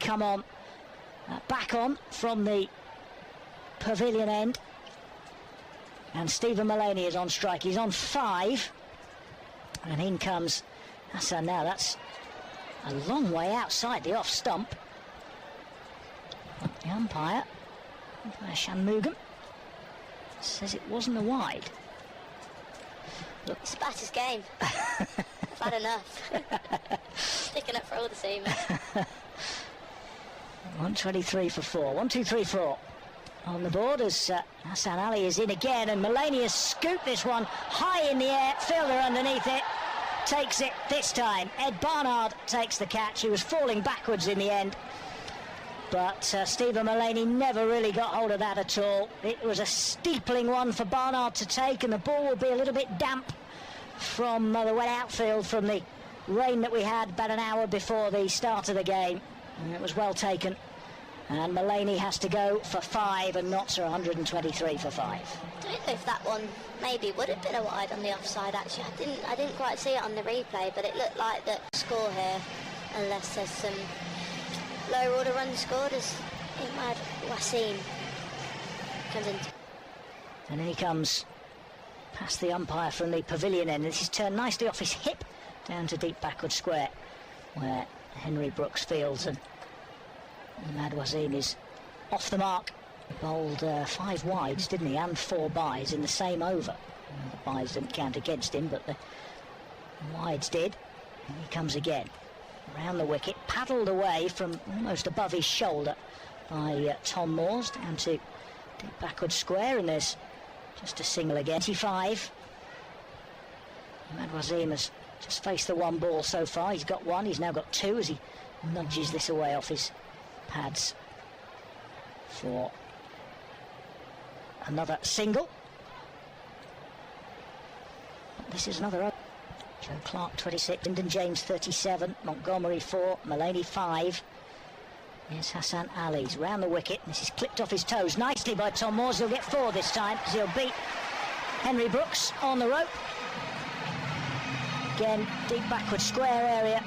come on, back on from the pavilion end. And Stephen Mullaney is on strike. He's on 5. And in comes Hasan. Now that's a long way outside the off stump. The umpire, Shanmugam, says it wasn't a wide. Look. It's a batter's game. I've had enough. Sticking up for all the seamers. 123 for 4. 1, 2, 3, 4 on the board as Hasan Ali is in again, and Mullaney has scooped this one high in the air. Fielder underneath it takes it this time. Ed Barnard takes the catch. He was falling backwards in the end, but Stephen Mullaney never really got hold of that at all. It was a steepling one for Barnard to take, and the ball will be a little bit damp from the wet outfield from the rain that we had about an hour before the start of the game. And it was well taken, and Mullaney has to go for 5, and Notts are 123 for 5. I don't know if that one maybe would have been a wide on the offside. Actually, I didn't quite see it on the replay, but it looked like the score here, unless there's some lower order runs scored, as Imad Wasim comes in. And then he comes past the umpire from the pavilion end. This is turned nicely off his hip down to deep backward square, where Henry Brooks fields, and Imad Wasim is off the mark. He bowled 5 wides, didn't he, and 4 byes in the same over. And the byes didn't count against him, but the wides did. And he comes again around the wicket, paddled away from almost above his shoulder by Tom Moores down to deep backward square, and there's just a single again. 25. Imad Wasim has just faced the 1 ball so far. He's got 1, he's now got 2 as he nudges this away off his pads for another single. This is another. Joe Clark 26, Lyndon James 37, Montgomery 4, Mullaney 5. Here's Hasan Ali. He's round the wicket. This is clipped off his toes nicely by Tom Moores. He'll get 4 this time because he'll beat Henry Brooks on the rope. Again, deep backward square area,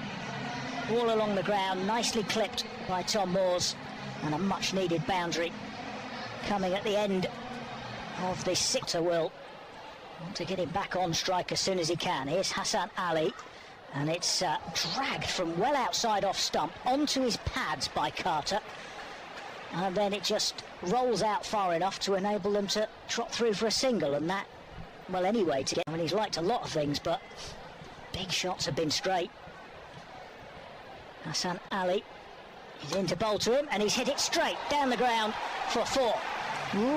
all along the ground, nicely clipped by Tom Moores, and a much needed boundary coming at the end of the 6er. Will want to get him back on strike as soon as he can. Here's Hasan Ali, and it's dragged from well outside off stump onto his pads by Carter, and then it just rolls out far enough to enable them to trot through for a single. And that, well, anyway, to get, I mean, he's liked a lot of things, but big shots have been straight. Hasan Ali is in to bowl to him, and he's hit it straight down the ground for 4.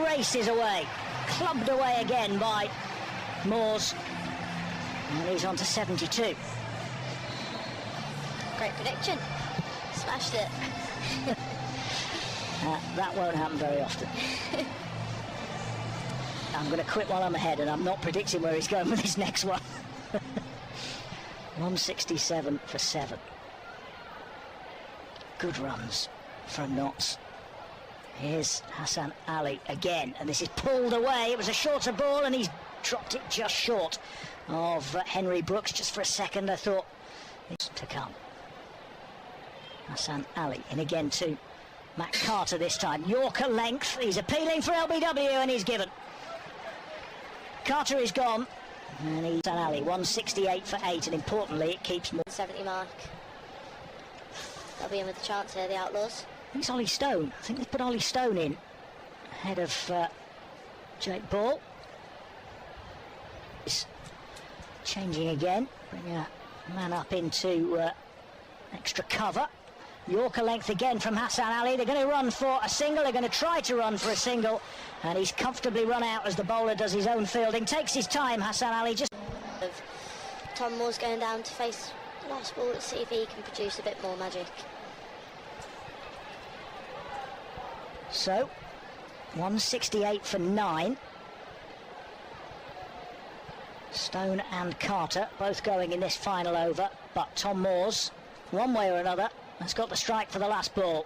Races away, clubbed away again by Moores, and he's on to 72. Great prediction. Smashed it. That won't happen very often. I'm going to quit while I'm ahead, and I'm not predicting where he's going with his next one. 167 for 7. Good runs from Notts. Here's Hasan Ali again, and this is pulled away. It was a shorter ball, and he's dropped it just short of Henry Brooks. Just for a second I thought it's to come. Hasan Ali in again to Matt Carter this time. Yorker length. He's appealing for LBW, and he's given. Carter is gone, and he's Hasan Ali 168 for 8, and importantly it keeps more. 70 mark. They'll be in with a chance here, the Outlaws. I think it's Ollie Stone. I think they've put Ollie Stone in ahead of Jake Ball. He's changing again, bringing a man up into extra cover. Yorker length again from Hasan Ali. They're going to run for a single. They're going to try to run for a single, and he's comfortably run out as the bowler does his own fielding. Takes his time, Hasan Ali. Just Tom Moore's going down to face the last ball. Let's see if he can produce a bit more magic. So 168 for 9. Stone and Carter both going in this final over, but Tom Moores, one way or another, has got the strike for the last ball.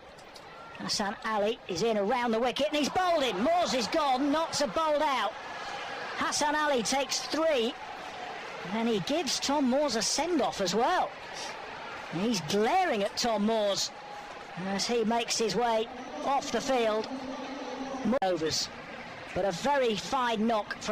Hasan Ali is in around the wicket, and he's bowled in. Moores is gone, Notts are bowled out. Hasan Ali takes 3, and he gives Tom Moores a send-off as well. And he's glaring at Tom Moores as he makes his way off the field. More overs, but a very fine knock from